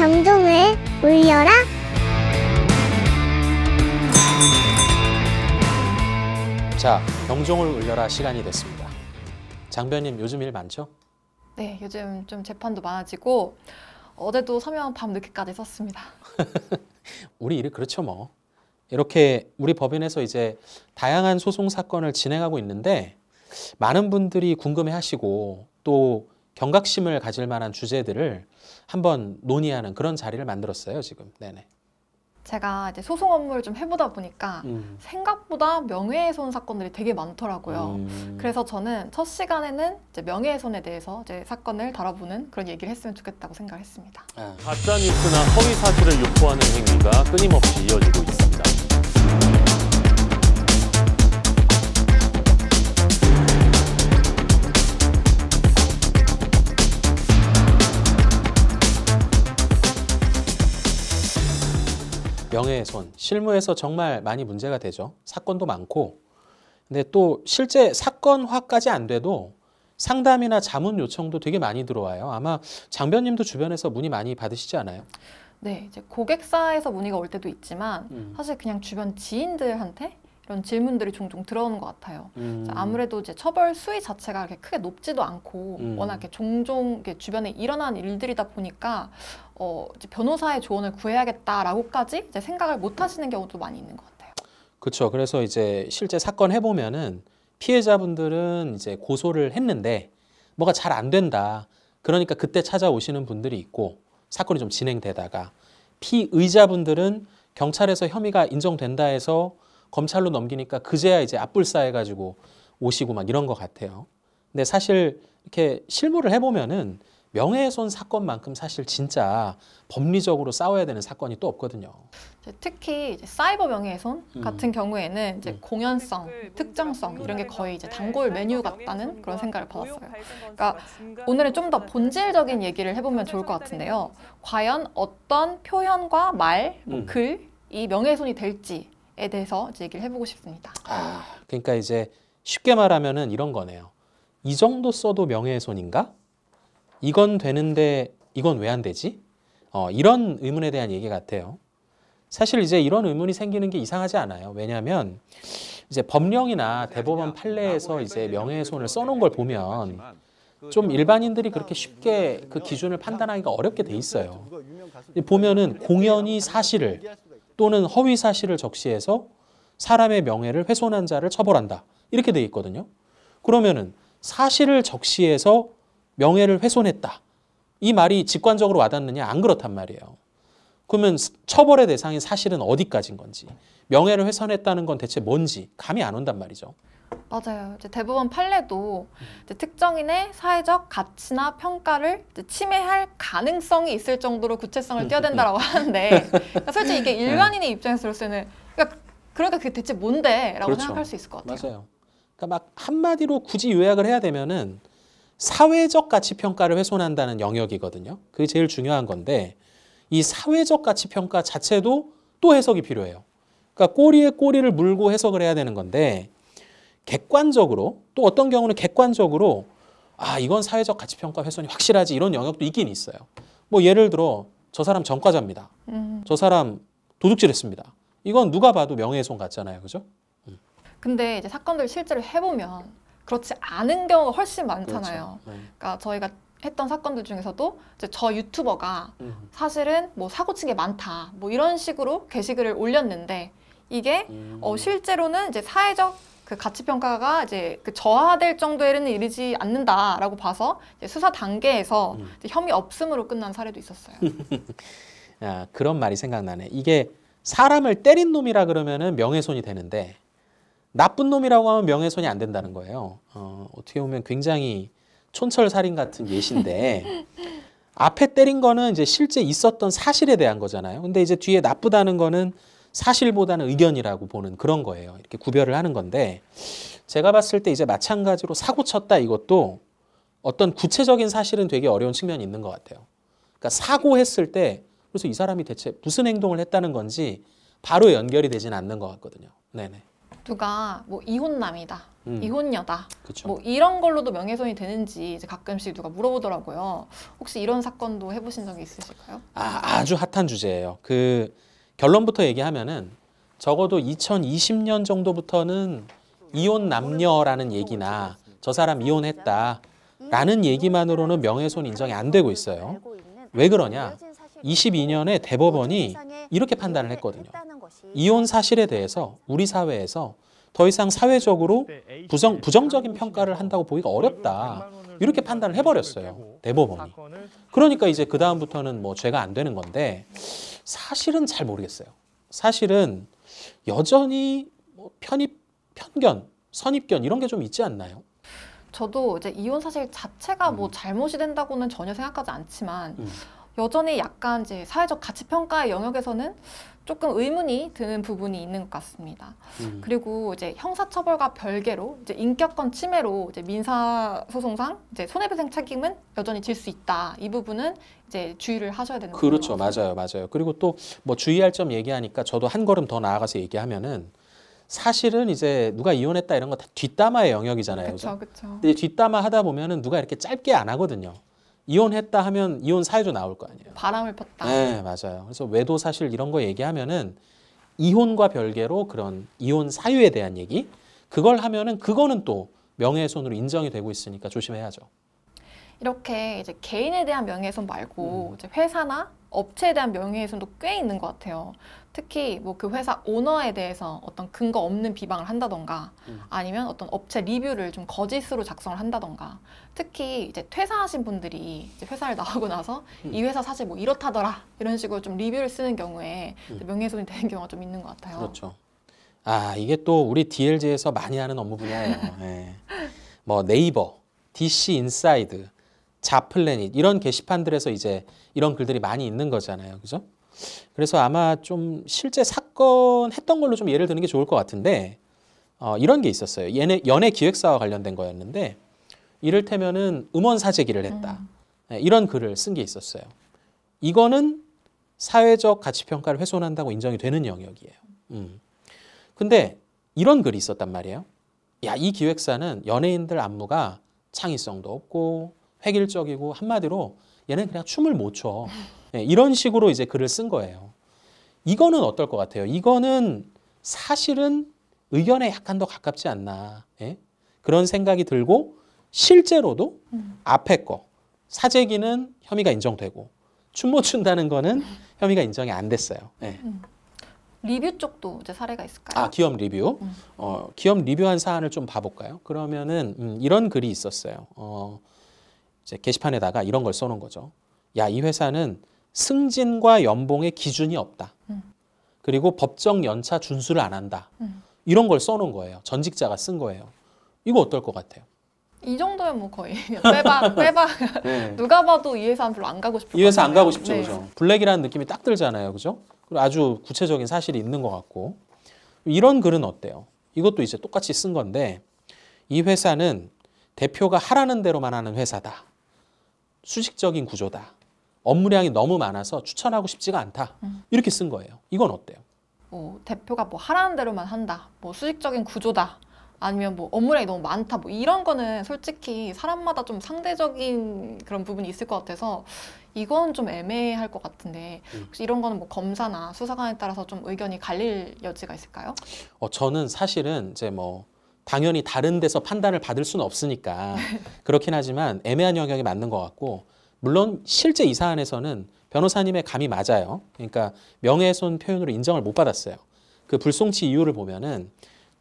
경종을 울려라. 자, 경종을 울려라 시간이 됐습니다. 장변님 요즘 일 많죠? 네, 요즘 좀 재판도 많아지고 어제도 서면 밤 늦게까지 썼습니다. 우리 일이 그렇죠 뭐. 이렇게 우리 법인에서 이제 다양한 소송 사건을 진행하고 있는데 많은 분들이 궁금해하시고 또 경각심을 가질 만한 주제들을 한번 논의하는 그런 자리를 만들었어요 지금. 네네. 제가 이제 소송 업무를 좀 해보다 보니까 생각보다 명예훼손 사건들이 되게 많더라고요. 그래서 저는 첫 시간에는 이제 명예훼손에 대해서 이제 사건을 다뤄보는 그런 얘기를 했으면 좋겠다고 생각했습니다. 가짜 뉴스나 허위 사실을 유포하는 행위가 끊임없이 이어지고 있습니다. 명예훼손, 실무에서 정말 많이 문제가 되죠. 사건도 많고. 근데 또 실제 사건화까지 안 돼도 상담이나 자문 요청도 되게 많이 들어와요. 아마 장변님도 주변에서 문의 많이 받으시지 않아요? 네, 이제 고객사에서 문의가 올 때도 있지만 사실 그냥 주변 지인들한테 이런 질문들이 종종 들어오는 것 같아요. 아무래도 이제 처벌 수위 자체가 그렇게 크게 높지도 않고 워낙 이렇게 종종 이렇게 주변에 일어나는 일들이다 보니까 이제 변호사의 조언을 구해야겠다라고까지 이제 생각을 못 하시는 경우도 많이 있는 것 같아요. 그렇죠. 그래서 이제 실제 사건 해보면은 피해자분들은 이제 고소를 했는데 뭐가 잘 안 된다. 그러니까 그때 찾아오시는 분들이 있고 사건이 좀 진행되다가 피의자분들은 경찰에서 혐의가 인정된다 해서 검찰로 넘기니까 그제야 이제 압불싸해가지고 오시고 막 이런 것 같아요. 근데 사실 이렇게 실무를 해보면은 명예훼손 사건만큼 사실 진짜 법리적으로 싸워야 되는 사건이 또 없거든요. 특히 이제 사이버 명예훼손 같은 경우에는 이제 공연성, 특정성 이런 게 거의 이제 단골 메뉴 같다는 그런 생각을 받았어요. 그러니까 오늘은 좀 더 본질적인 얘기를 해보면 좋을 것 같은데요. 과연 어떤 표현과 말, 글, 이 명예훼손이 될지에 대해서 이제 얘기를 해보고 싶습니다. 그러니까 이제 쉽게 말하면은 이런 거네요. 이 정도 써도 명예훼손인가? 이건 되는데 이건 왜 안 되지? 이런 의문에 대한 얘기 같아요. 사실 이제 이런 의문이 생기는 게 이상하지 않아요. 왜냐하면 이제 법령이나 대법원 판례에서 이제 명예훼손을 써놓은 걸 보면 좀 일반인들이 그렇게 쉽게 그 기준을 판단하기가 어렵게 돼 있어요. 보면은 공연히 사실을 또는 허위 사실을 적시해서 사람의 명예를 훼손한 자를 처벌한다. 이렇게 돼 있거든요. 그러면은 사실을 적시해서 명예를 훼손했다. 이 말이 직관적으로 와닿느냐? 안 그렇단 말이에요. 그러면 처벌의 대상인 사실은 어디까지인 건지, 명예를 훼손했다는 건 대체 뭔지 감이 안 온단 말이죠. 맞아요. 이제 대법원 판례도 이제 특정인의 사회적 가치나 평가를 이제 침해할 가능성이 있을 정도로 구체성을 띄어댄다라고 하는데 그러니까 솔직히 이게 일반인의 입장에서는 그러니까 그게 대체 뭔데? 라고 그렇죠. 생각할 수 있을 것 같아요. 맞아요. 그러니까 막 한마디로 굳이 요약을 해야 되면은 사회적 가치 평가를 훼손한다는 영역이거든요. 그게 제일 중요한 건데 이 사회적 가치 평가 자체도 또 해석이 필요해요. 그러니까 꼬리에 꼬리를 물고 해석을 해야 되는 건데 객관적으로 또 어떤 경우는 객관적으로 이건 사회적 가치 평가 훼손이 확실하지 이런 영역도 있긴 있어요. 뭐 예를 들어 저 사람 전과자입니다. 저 사람 도둑질했습니다. 이건 누가 봐도 명예훼손 같잖아요. 그죠? 근데 이제 사건들 실제로 해보면 그렇지 않은 경우가 훨씬 많잖아요. 그렇죠. 그러니까 저희가 했던 사건들 중에서도 이제 저 유튜버가 사실은 뭐 사고 친 게 많다 뭐 이런 식으로 게시글을 올렸는데 이게 실제로는 이제 사회적 그 가치 평가가 이제 그 저하될 정도에는 이르지 않는다라고 봐서 이제 수사 단계에서 이제 혐의 없음으로 끝난 사례도 있었어요. 그런 말이 생각나네. 이게 사람을 때린 놈이라 그러면은 명예훼손이 되는데 나쁜 놈이라고 하면 명예훼손이 안 된다는 거예요. 어떻게 보면 굉장히 촌철살인 같은 예시인데 앞에 때린 거는 이제 실제 있었던 사실에 대한 거잖아요. 근데 이제 뒤에 나쁘다는 거는 사실보다는 의견이라고 보는 그런 거예요. 이렇게 구별을 하는 건데 제가 봤을 때 이제 마찬가지로 사고 쳤다 이것도 어떤 구체적인 사실은 되게 어려운 측면이 있는 것 같아요. 그러니까 사고했을 때 그래서 이 사람이 대체 무슨 행동을 했다는 건지 바로 연결이 되지는 않는 것 같거든요. 네네. 누가 뭐 이혼남이다, 이혼녀다, 그쵸. 뭐 이런 걸로도 명예훼손이 되는지 이제 가끔씩 누가 물어보더라고요. 혹시 이런 사건도 해보신 적이 있으실까요? 아주 핫한 주제예요. 그 결론부터 얘기하면은 적어도 2020년 정도부터는 이혼 남녀라는 얘기나 저 사람 이혼했다라는 얘기만으로는 명예훼손 인정이 안 되고 있어요. 왜 그러냐? 22년에 대법원이 이렇게 판단을 했거든요. 이혼 사실에 대해서 우리 사회에서 더 이상 사회적으로 부정적인 평가를 한다고 보기가 어렵다. 이렇게 판단을 해버렸어요. 대법원이. 그러니까 이제 그 다음부터는 뭐 죄가 안 되는 건데 사실은 잘 모르겠어요. 사실은 여전히 뭐 편견, 선입견 이런 게 좀 있지 않나요? 저도 이제 이혼 사실 자체가 뭐 잘못이 된다고는 전혀 생각하지 않지만 여전히 약간 이제 사회적 가치 평가의 영역에서는 조금 의문이 드는 부분이 있는 것 같습니다. 그리고 이제 형사처벌과 별개로 이제 인격권 침해로 이제 민사소송상 이제 손해배상 책임은 여전히 질 수 있다. 이 부분은 이제 주의를 하셔야 되는 거죠. 그렇죠, 맞아요. 그리고 또 뭐 주의할 점 얘기하니까 저도 한 걸음 더 나아가서 얘기하면은 사실은 이제 누가 이혼했다 이런 거 다 뒷담화의 영역이잖아요. 그렇죠. 근데 뒷담화 하다 보면은 누가 이렇게 짧게 안 하거든요. 이혼했다 하면 이혼 사유도 나올 거 아니에요. 바람을 폈다. 네, 맞아요. 그래서 외도 사실 이런 거 얘기하면은 이혼과 별개로 그런 이혼 사유에 대한 얘기 그걸 하면은 그거는 또 명예훼손으로 인정이 되고 있으니까 조심해야죠. 이렇게 이제 개인에 대한 명예훼손 말고 이제 회사나 업체에 대한 명예훼손도 꽤 있는 것 같아요. 특히 뭐 그 회사 오너에 대해서 어떤 근거 없는 비방을 한다던가 아니면 어떤 업체 리뷰를 좀 거짓으로 작성을 한다던가 특히 이제 퇴사하신 분들이 이제 회사를 나오고 나서 이 회사 사실 뭐 이렇다더라 이런 식으로 좀 리뷰를 쓰는 경우에 명예훼손이 되는 경우가 좀 있는 것 같아요. 그렇죠. 아 이게 또 우리 DLG에서 많이 하는 업무 분야예요. 네. 뭐 네이버, DC 인사이드, 자플래닛 이런 게시판들에서 이제 이런 글들이 많이 있는 거잖아요. 그죠? 그래서 아마 좀 실제 사건 했던 걸로 좀 예를 드는 게 좋을 것 같은데 이런 게 있었어요. 연예 기획사와 관련된 거였는데 이를테면은 음원 사재기를 했다. 네, 이런 글을 쓴 게 있었어요. 이거는 사회적 가치평가를 훼손한다고 인정이 되는 영역이에요. 근데 이런 글이 있었단 말이에요. 야, 이 기획사는 연예인들 안무가 창의성도 없고 획일적이고 한마디로 얘는 그냥 춤을 못 춰. 네, 이런 식으로 이제 글을 쓴 거예요. 이거는 어떨 것 같아요? 이거는 사실은 의견에 약간 더 가깝지 않나. 예? 그런 생각이 들고 실제로도 앞에 거 사재기는 혐의가 인정되고 춤 못 춘다는 거는 혐의가 인정이 안 됐어요. 예. 리뷰 쪽도 이제 사례가 있을까요? 아, 기업 리뷰. 기업 리뷰한 사안을 좀 봐볼까요? 그러면은 이런 글이 있었어요. 이제 게시판에다가 이런 걸 써놓은 거죠. 야, 이 회사는 승진과 연봉의 기준이 없다. 그리고 법정 연차 준수를 안 한다. 이런 걸 써놓은 거예요. 전직자가 쓴 거예요. 이거 어떨 것 같아요? 이 정도면 뭐 거의 빼박. 네. 누가 봐도 이 회사는 별로 안 가고 싶을 이 회사 안 거잖아요. 가고 싶죠, 네. 그죠? 블랙이라는 느낌이 딱 들잖아요, 그죠? 그리고 아주 구체적인 사실이 있는 것 같고 이런 글은 어때요? 이것도 이제 똑같이 쓴 건데 이 회사는 대표가 하라는 대로만 하는 회사다. 수직적인 구조다. 업무량이 너무 많아서 추천하고 싶지가 않다. 이렇게 쓴 거예요. 이건 어때요? 뭐 대표가 뭐 하라는 대로만 한다. 뭐 수직적인 구조다. 아니면 뭐 업무량이 너무 많다. 뭐 이런 거는 솔직히 사람마다 좀 상대적인 그런 부분이 있을 것 같아서 이건 좀 애매할 것 같은데 혹시 이런 거는 뭐 검사나 수사관에 따라서 좀 의견이 갈릴 여지가 있을까요? 저는 사실은 이제 뭐 당연히 다른 데서 판단을 받을 수는 없으니까 그렇긴 하지만 애매한 영역이 맞는 것 같고 물론 실제 이 사안에서는 변호사님의 감이 맞아요. 그러니까 명예훼손 표현으로 인정을 못 받았어요. 그 불송치 이유를 보면은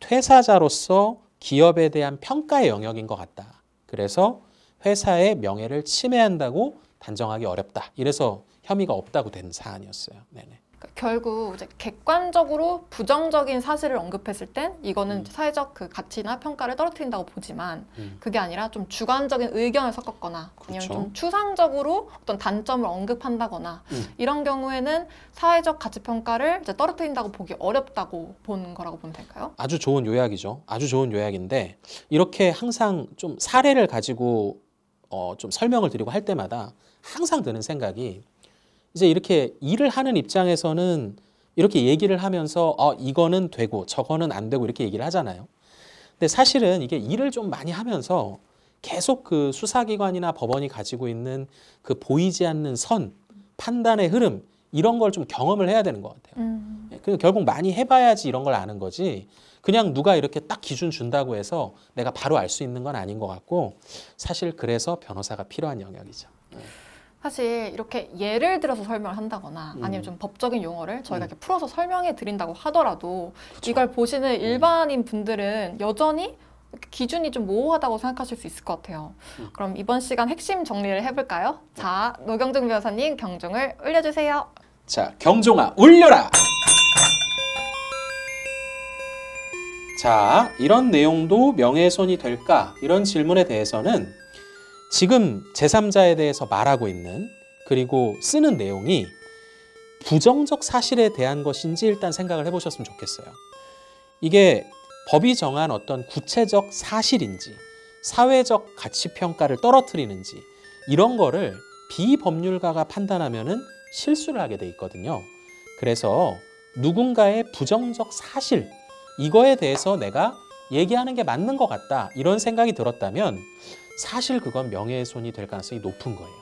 퇴사자로서 기업에 대한 평가의 영역인 것 같다. 그래서 회사의 명예를 침해한다고 단정하기 어렵다. 이래서 혐의가 없다고 된 사안이었어요. 네네. 그러니까 결국 이제 객관적으로 부정적인 사실을 언급했을 땐 이거는 사회적 그 가치나 평가를 떨어뜨린다고 보지만 그게 아니라 좀 주관적인 의견을 섞었거나 아니면 그렇죠. 좀 추상적으로 어떤 단점을 언급한다거나 이런 경우에는 사회적 가치 평가를 이제 떨어뜨린다고 보기 어렵다고 보는 거라고 보면 될까요? 아주 좋은 요약이죠. 아주 좋은 요약인데 이렇게 항상 좀 사례를 가지고 좀 설명을 드리고 할 때마다 항상 드는 생각이 이제 이렇게 일을 하는 입장에서는 이렇게 얘기를 하면서 이거는 되고 저거는 안 되고 이렇게 얘기를 하잖아요. 근데 사실은 이게 일을 좀 많이 하면서 계속 그 수사기관이나 법원이 가지고 있는 그 보이지 않는 선, 판단의 흐름 이런 걸 좀 경험을 해야 되는 것 같아요. 그리고 결국 많이 해봐야지 이런 걸 아는 거지 그냥 누가 이렇게 딱 기준 준다고 해서 내가 바로 알 수 있는 건 아닌 것 같고 사실 그래서 변호사가 필요한 영역이죠. 사실 이렇게 예를 들어서 설명을 한다거나 아니면 좀 법적인 용어를 저희가 이렇게 풀어서 설명해 드린다고 하더라도 그쵸. 이걸 보시는 일반인 분들은 여전히 기준이 좀 모호하다고 생각하실 수 있을 것 같아요. 그럼 이번 시간 핵심 정리를 해볼까요? 자, 노경중 변호사님 경종을 울려주세요. 자, 경종아 울려라! 자, 이런 내용도 명예훼손이 될까? 이런 질문에 대해서는 지금 제3자에 대해서 말하고 있는 그리고 쓰는 내용이 부정적 사실에 대한 것인지 일단 생각을 해보셨으면 좋겠어요. 이게 법이 정한 어떤 구체적 사실인지 사회적 가치평가를 떨어뜨리는지 이런 거를 비법률가가 판단하면은 실수를 하게 돼 있거든요. 그래서 누군가의 부정적 사실 이거에 대해서 내가 얘기하는 게 맞는 것 같다 이런 생각이 들었다면 사실 그건 명예훼손이 될 가능성이 높은 거예요.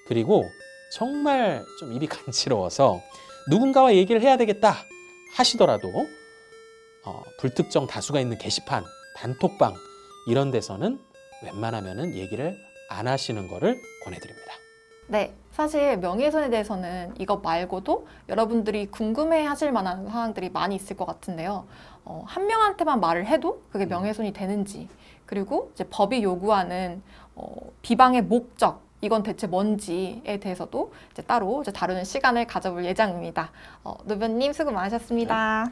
그리고 정말 좀 입이 간지러워서 누군가와 얘기를 해야 되겠다 하시더라도 불특정 다수가 있는 게시판, 단톡방 이런 데서는 웬만하면은 얘기를 안 하시는 거를 권해드립니다. 네, 사실 명예훼손에 대해서는 이것 말고도 여러분들이 궁금해 하실 만한 사항들이 많이 있을 것 같은데요. 한 명한테만 말을 해도 그게 명예훼손이 되는지, 그리고 이제 법이 요구하는 비방의 목적, 이건 대체 뭔지에 대해서도 이제 따로 이제 다루는 시간을 가져볼 예정입니다. 노변님 수고 많으셨습니다.